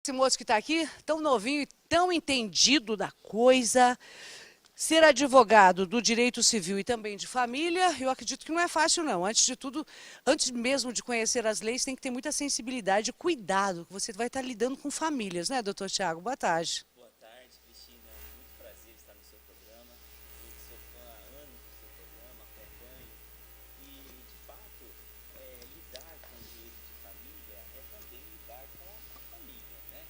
esse moço que está aqui, tão novinho e tão entendido da coisa. Ser advogado do direito civil e também de família, eu acredito que não é fácil, não. Antes de tudo, antes mesmo de conhecer as leis, tem que ter muita sensibilidade e cuidado, que você vai estar lidando com famílias, né, doutor Tiago? Boa tarde. Boa tarde, Cristina. Muito prazer estar no seu programa. Eu que sou fã há anos do seu programa, acompanho. E, de fato, lidar com o direito de família é também lidar com a família, né?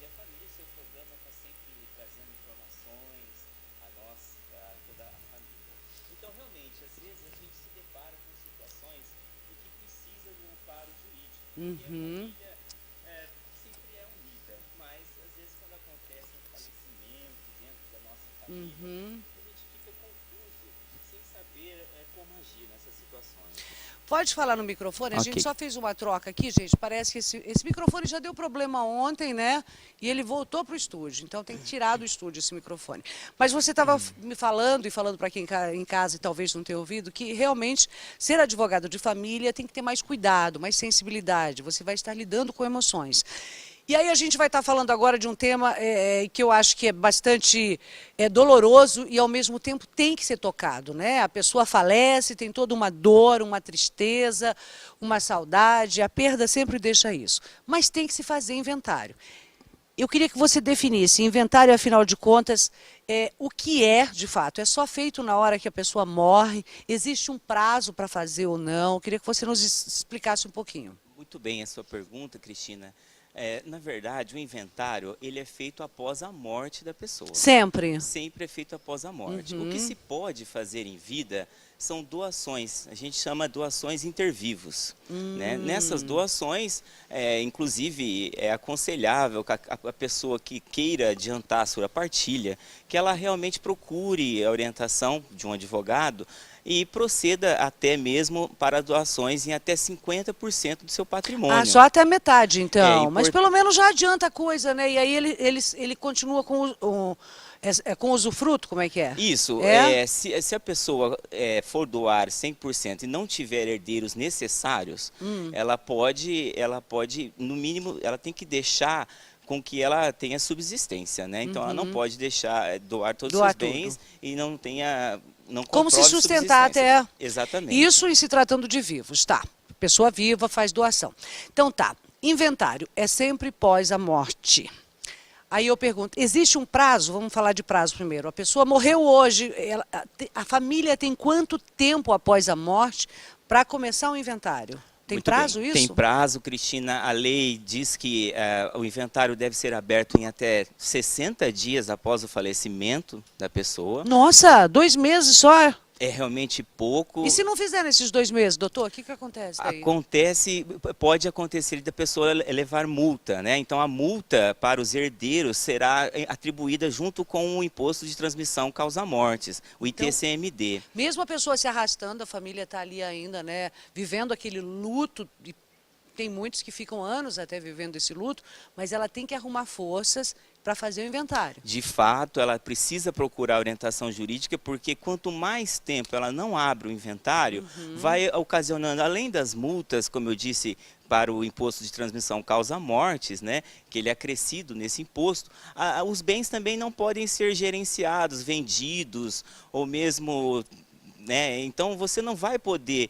E a família, seu programa está sempre trazendo informações a nós, a toda a família. Então, realmente, às vezes a gente se depara com situações em que precisa de um amparo jurídico. E a família sempre é unida, mas às vezes quando acontece um falecimento dentro da nossa família, a gente fica confuso, sem saber como agir nessas situações. Pode falar no microfone? A gente Ok. só fez uma troca aqui, gente. Parece que esse microfone já deu problema ontem, né? E ele voltou para o estúdio. Então tem que tirar do estúdio esse microfone. Mas você estava me falando, e falando para quem em casa e talvez não tenha ouvido, que realmente ser advogado de família tem que ter mais cuidado, mais sensibilidade. Você vai estar lidando com emoções. E aí a gente vai estar falando agora de um tema que eu acho que é bastante doloroso e ao mesmo tempo tem que ser tocado, né? A pessoa falece, tem toda uma dor, uma tristeza, uma saudade, a perda sempre deixa isso. Mas tem que se fazer inventário. Eu queria que você definisse, inventário, afinal de contas, o que é, de fato. É só feito na hora que a pessoa morre? Existe um prazo para fazer ou não? Eu queria que você nos explicasse um pouquinho. Muito bem a sua pergunta, Cristina. Na verdade, o inventário ele é feito após a morte da pessoa. Sempre? Sempre é feito após a morte. O que se pode fazer em vida são doações, a gente chama doações intervivos. Né? Nessas doações, inclusive, é aconselhável que a pessoa que queira adiantar a sua partilha, que ela realmente procure a orientação de um advogado e proceda até mesmo para doações em até 50% do seu patrimônio. Ah, só até a metade, então. Mas import- pelo menos já adianta a coisa, né? E aí ele continua com com usufruto, como é que é? Isso, se a pessoa for doar 100% e não tiver herdeiros necessários, ela pode, no mínimo, ela tem que deixar com que ela tenha subsistência, né? Então ela não pode deixar doar todos os seus bens e não tenha, não Como se comprove sustentar subsistência. até... Exatamente. Isso em se tratando de vivos, tá. Pessoa viva faz doação. Então tá, inventário é sempre pós a morte. Aí eu pergunto, existe um prazo? Vamos falar de prazo primeiro. A pessoa morreu hoje, a família tem quanto tempo após a morte para começar o inventário? Tem Muito prazo bem. isso? Tem prazo, Cristina. A lei diz que o inventário deve ser aberto em até 60 dias após o falecimento da pessoa. Nossa, 2 meses só? É realmente pouco. E se não fizer nesses 2 meses, doutor, o que acontece daí? Pode acontecer da pessoa levar multa, né? Então a multa para os herdeiros será atribuída junto com o imposto de transmissão causa-mortes, o ITCMD. Mesmo a pessoa se arrastando, a família está ali ainda, né, vivendo aquele luto, e tem muitos que ficam anos até vivendo esse luto, mas ela tem que arrumar forças para fazer o inventário. De fato, ela precisa procurar orientação jurídica, porque quanto mais tempo ela não abre o inventário, vai ocasionando, além das multas, como eu disse, para o imposto de transmissão causa-mortes, né, que ele é acrescido nesse imposto, os bens também não podem ser gerenciados, vendidos, ou mesmo... Né? Então você não vai poder,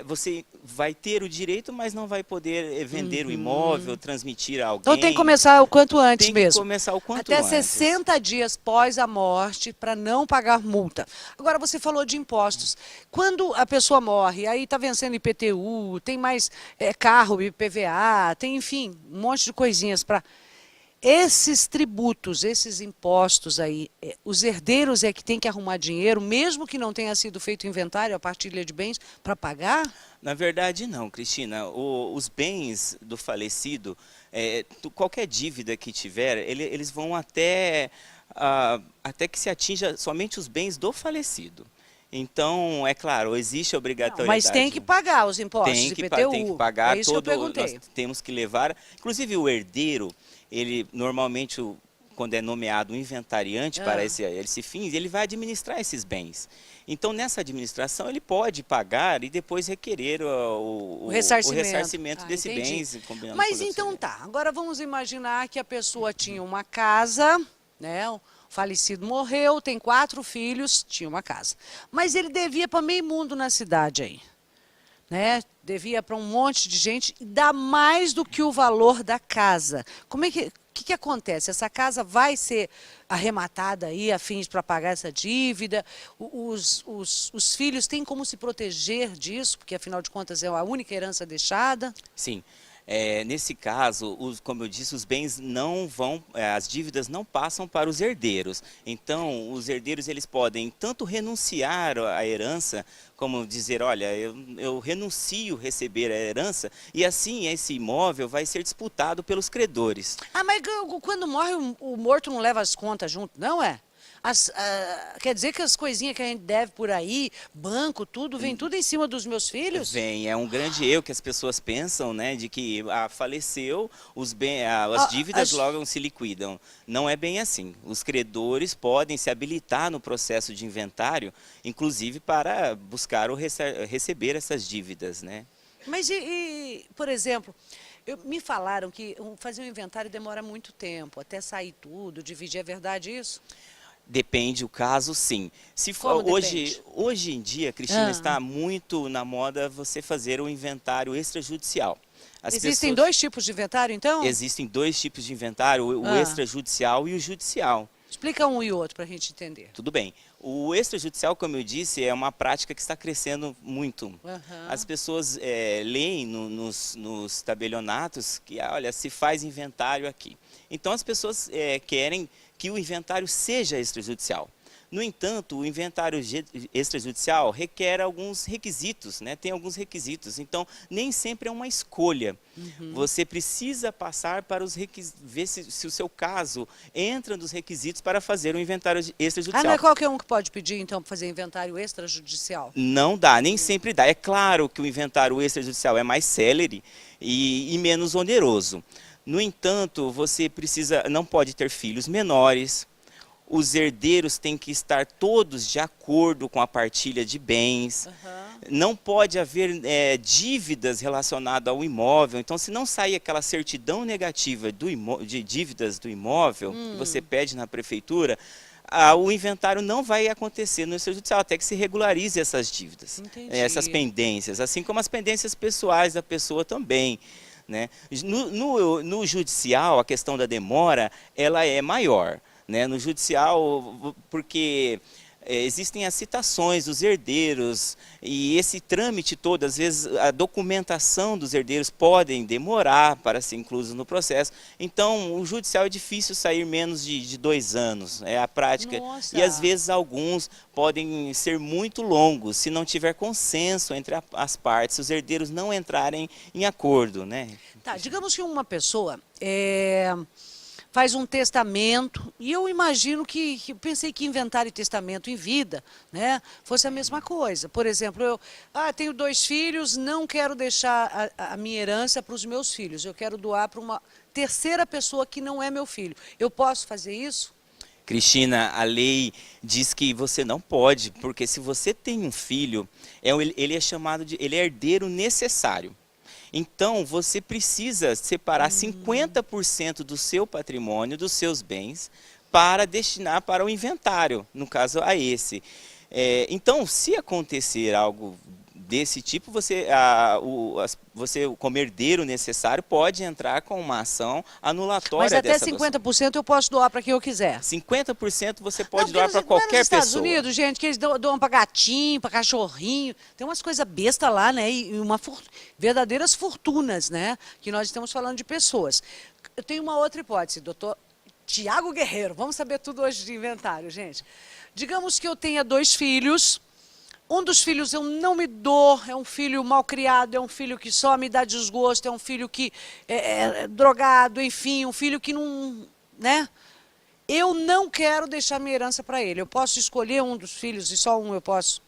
você vai ter o direito, mas não vai poder vender o imóvel, transmitir a alguém. Então tem que começar o quanto antes Tem que mesmo. começar o quanto Até antes. 60 dias pós a morte para não pagar multa. Agora você falou de impostos. Quando a pessoa morre, aí está vencendo IPTU, tem mais carro, IPVA, tem enfim, um monte de coisinhas para... Esses tributos, esses impostos aí, os herdeiros é que tem que arrumar dinheiro, mesmo que não tenha sido feito inventário, a partilha de bens, para pagar? Na verdade, não, Cristina. Os bens do falecido, qualquer dívida que tiver, eles vão até que se atinja somente os bens do falecido. Então, é claro, existe a obrigatoriedade. Não, mas tem que pagar os impostos, IPTU. Tem que pagar É isso que eu perguntei. Nós temos que levar, inclusive o herdeiro, ele normalmente, quando é nomeado um inventariante para esse fim, ele vai administrar esses bens. Então, nessa administração, ele pode pagar e depois requerer o ressarcimento desses bens. Mas então tá, agora vamos imaginar que a pessoa tinha uma casa, né? O falecido morreu, tem 4 filhos, tinha uma casa. Mas ele devia para meio mundo na cidade aí, né? Devia para um monte de gente, dá mais do que o valor da casa. Como é que acontece? Essa casa vai ser arrematada aí a fins para pagar essa dívida? Os filhos têm como se proteger disso? Porque, afinal de contas, é a única herança deixada? Sim. Nesse caso, como eu disse, os bens não vão, as dívidas não passam para os herdeiros. Então, os herdeiros eles podem tanto renunciar à herança, como dizer, olha, eu renuncio a receber a herança, e assim esse imóvel vai ser disputado pelos credores. Ah, mas quando morre, o morto não leva as contas junto, não é? Quer dizer que as coisinhas que a gente deve por aí, banco, tudo, vem tudo em cima dos meus filhos? Vem, é um grande erro que as pessoas pensam, né, de que faleceu, as dívidas logo se liquidam. Não é bem assim. Os credores podem se habilitar no processo de inventário, inclusive para buscar ou receber essas dívidas, né? Mas, por exemplo, me falaram que fazer um inventário demora muito tempo, até sair tudo, dividir, é verdade isso? Depende o caso, sim. Se for, hoje em dia, Cristina, está muito na moda você fazer o inventário extrajudicial. Existem 2 tipos de inventário, então? Existem 2 tipos de inventário, o extrajudicial e o judicial. Explica um e outro para a gente entender. Tudo bem. O extrajudicial, como eu disse, é uma prática que está crescendo muito. As pessoas leem nos tabelionatos que, olha, se faz inventário aqui. Então, as pessoas querem que o inventário seja extrajudicial. No entanto, o inventário extrajudicial requer alguns requisitos, né? Tem alguns requisitos, então nem sempre é uma escolha. Você precisa passar para os requisitos, ver se o seu caso entra nos requisitos para fazer o inventário extrajudicial. Não é qualquer um que pode pedir, então, para fazer inventário extrajudicial? Não dá, nem sempre dá. É claro que o inventário extrajudicial é mais célere e menos oneroso. No entanto, você não pode ter filhos menores, os herdeiros têm que estar todos de acordo com a partilha de bens, não pode haver dívidas relacionadas ao imóvel. Então, se não sair aquela certidão negativa de dívidas do imóvel, que você pede na prefeitura, o inventário não vai acontecer no extrajudicial, até que se regularize essas dívidas, essas pendências, assim como as pendências pessoais da pessoa também. Né? No judicial, a questão da demora, ela é maior. Né? No judicial, porque existem as citações dos herdeiros e esse trâmite todo, às vezes a documentação dos herdeiros podem demorar para ser incluso no processo. Então, o judicial é difícil sair menos de 2 anos, é a prática. Nossa. E às vezes alguns podem ser muito longos, se não tiver consenso entre as partes, se os herdeiros não entrarem em acordo. Né? Tá, digamos que uma pessoa faz um testamento, e eu imagino pensei que inventário e testamento em vida, né, fosse a mesma coisa. Por exemplo, eu tenho 2 filhos, não quero deixar a minha herança para os meus filhos, eu quero doar para uma terceira pessoa que não é meu filho. Eu posso fazer isso? Cristina, a lei diz que você não pode, porque se você tem um filho, ele é chamado ele é herdeiro necessário. Então, você precisa separar 50% do seu patrimônio, dos seus bens, para destinar para o inventário, no caso a esse. Então, se acontecer algo desse tipo, você, como herdeiro necessário, pode entrar com uma ação anulatória dessa doação. Mas até 50% eu posso doar para quem eu quiser? 50% você pode doar para qualquer pessoa. Nos Estados Unidos, gente, que eles doam para gatinho, para cachorrinho, tem umas coisas bestas lá, né? E verdadeiras fortunas, né? Que nós estamos falando de pessoas. Eu tenho uma outra hipótese, doutor Tiago Guerreiro. Vamos saber tudo hoje de inventário, gente. Digamos que eu tenha 2 filhos. Um dos filhos eu não me dou, é um filho mal criado, é um filho que só me dá desgosto, é um filho que é drogado, enfim, um filho que não, né? Eu não quero deixar minha herança para ele. Eu posso escolher um dos filhos e só um eu posso?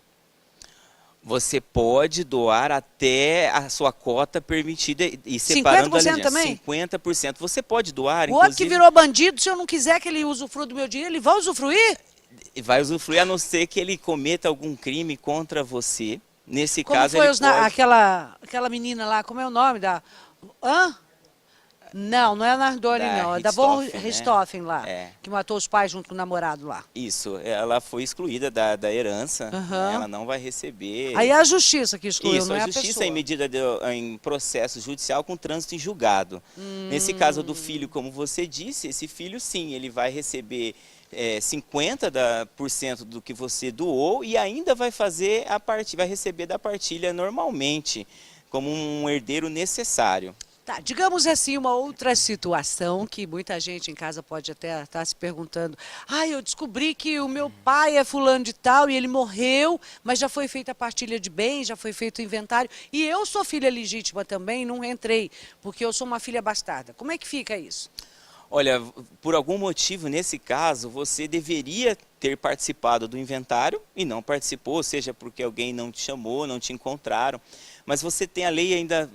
Você pode doar até a sua cota permitida e separando 50% ali, também? 50%. Você pode doar, O outro que inclusive, virou bandido, se eu não quiser que ele usufrua do meu dinheiro, ele vai usufruir? vai usufruir a não ser que ele cometa algum crime contra você. Nesse Como caso, foi ele pode... aquela menina lá, como é o nome da... Hã? Não é a Nardoni, Da não. É da Von Richthofen, né? Richthofen lá, É. que matou os pais junto com o namorado lá. Isso, ela foi excluída da herança, né? Aham. Ela não vai receber... Aí é a justiça que excluiu, Isso, não a é a justiça pessoa. em medida em processo judicial com trânsito em julgado. Nesse caso do filho, como você disse, esse filho sim, ele vai receber 50% do que você doou e ainda vai fazer vai receber da partilha normalmente, como um herdeiro necessário. Tá, digamos assim, uma outra situação que muita gente em casa pode até estar se perguntando. Eu descobri que o meu pai é fulano de tal e ele morreu, mas já foi feita a partilha de bens, já foi feito o inventário. E eu sou filha legítima também, não entrei, porque eu sou uma filha bastarda. Como é que fica isso? Olha, por algum motivo, nesse caso, você deveria ter participado do inventário e não participou, seja porque alguém não te chamou, não te encontraram. Mas você tem, a lei ainda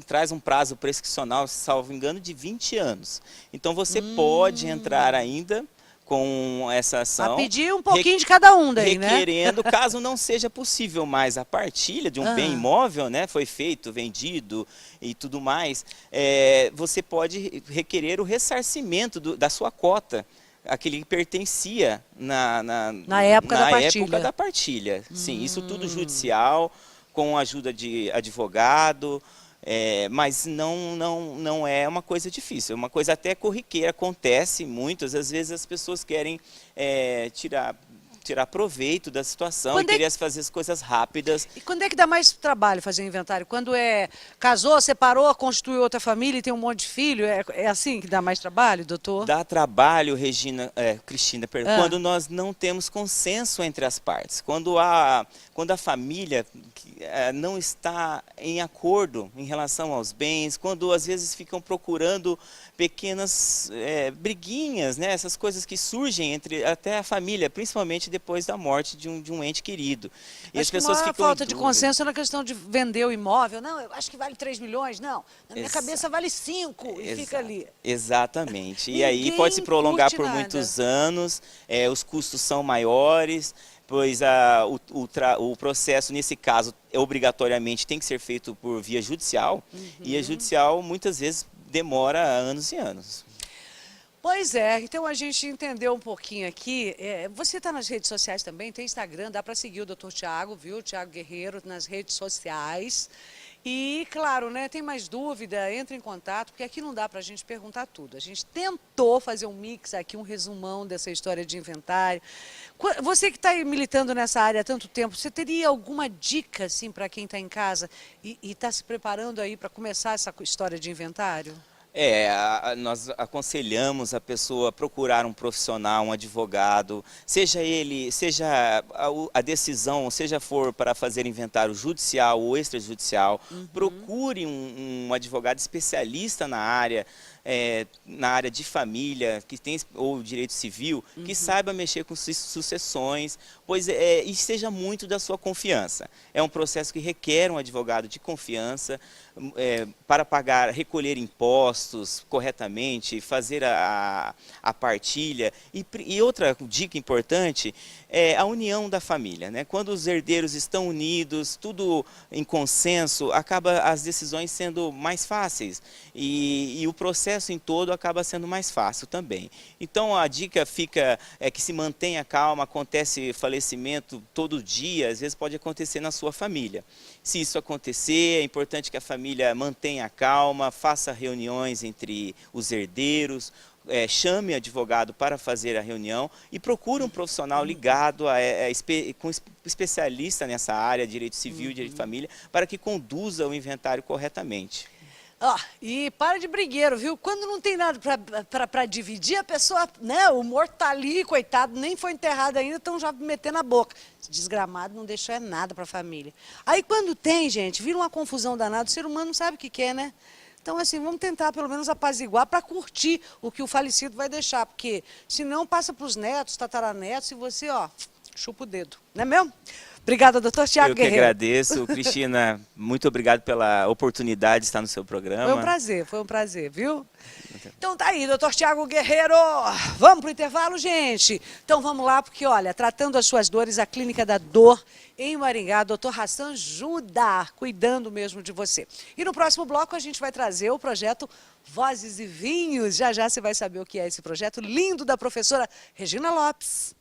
traz um prazo prescricional, salvo engano, de 20 anos. Então você pode entrar ainda com essa ação. A pedir um pouquinho de cada um daí, requerendo, caso não seja possível mais a partilha de um bem imóvel, né, foi feito, vendido e tudo mais, você pode requerer o ressarcimento da sua cota, aquele que pertencia na época da partilha. época da partilha. Sim, isso tudo judicial, com a ajuda de advogado, mas não é uma coisa difícil, é uma coisa até corriqueira, acontece muitas, às vezes as pessoas querem tirar proveito da situação e querer fazer as coisas rápidas. E quando é que dá mais trabalho fazer o inventário? Quando casou, separou, constituiu outra família e tem um monte de filho? É assim que dá mais trabalho, doutor? Dá trabalho, Cristina, quando nós não temos consenso entre as partes. Quando a família não está em acordo em relação aos bens, quando às vezes ficam procurando pequenas briguinhas, né? Essas coisas que surgem entre até a família, principalmente depois da morte de um ente querido. E Acho as pessoas que a ficam falta de consenso é na questão de vender o imóvel. Não, eu acho que vale 3 milhões. Não, na minha cabeça vale 5 e fica ali. Exatamente. E aí pode se prolongar por muitos anos, os custos são maiores, pois o processo, nesse caso, obrigatoriamente tem que ser feito por via judicial, e a judicial muitas vezes demora anos e anos. Pois é, então a gente entendeu um pouquinho aqui. Você está nas redes sociais também, tem Instagram, dá para seguir o Dr. Tiago, viu? Tiago Guerreiro nas redes sociais. E, claro, né, tem mais dúvida, entre em contato, porque aqui não dá para a gente perguntar tudo. A gente tentou fazer um mix aqui, um resumão dessa história de inventário. Você que está militando nessa área há tanto tempo, você teria alguma dica, assim, para quem está em casa e está se preparando aí para começar essa história de inventário? Nós aconselhamos a pessoa a procurar um profissional, um advogado, seja a decisão, seja for para fazer inventário judicial ou extrajudicial, procure um advogado especialista na área de família, ou direito civil, que saiba mexer com sucessões, e seja muito da sua confiança. É um processo que requer um advogado de confiança, para recolher impostos corretamente, fazer a partilha. E outra dica importante é a união da família, né? Quando os herdeiros estão unidos, tudo em consenso, acaba as decisões sendo mais fáceis e o processo em todo acaba sendo mais fácil também. Então a dica é que se mantenha calma, acontece falecimento todo dia, às vezes pode acontecer na sua família. Se isso acontecer, é importante que a família mantenha calma, faça reuniões entre os herdeiros, chame advogado para fazer a reunião e procure um profissional ligado, com especialista nessa área, direito civil e direito de família, para que conduza o inventário corretamente. E para de brigueiro, viu? Quando não tem nada para dividir, a pessoa, né, o morto tá ali, coitado, nem foi enterrado ainda, estão já metendo a boca. Esse desgramado não deixou nada para a família. Aí quando tem, gente, vira uma confusão danada, o ser humano não sabe o que quer, né? Então, assim, vamos tentar pelo menos apaziguar para curtir o que o falecido vai deixar, porque senão passa para os netos, tataranetos, e você, chupa o dedo, não é mesmo? Obrigada, doutor Tiago Eu que Guerreiro. agradeço. Cristina, muito obrigado pela oportunidade de estar no seu programa. Foi um prazer, viu? Então tá aí, doutor Tiago Guerreiro. Vamos pro intervalo, gente? Então vamos lá, porque olha, tratando as suas dores, a Clínica da Dor em Maringá, doutor Hassan Judá, cuidando mesmo de você. E no próximo bloco a gente vai trazer o projeto Vozes e Vinhos. Já já você vai saber o que é esse projeto lindo da professora Regina Lopes.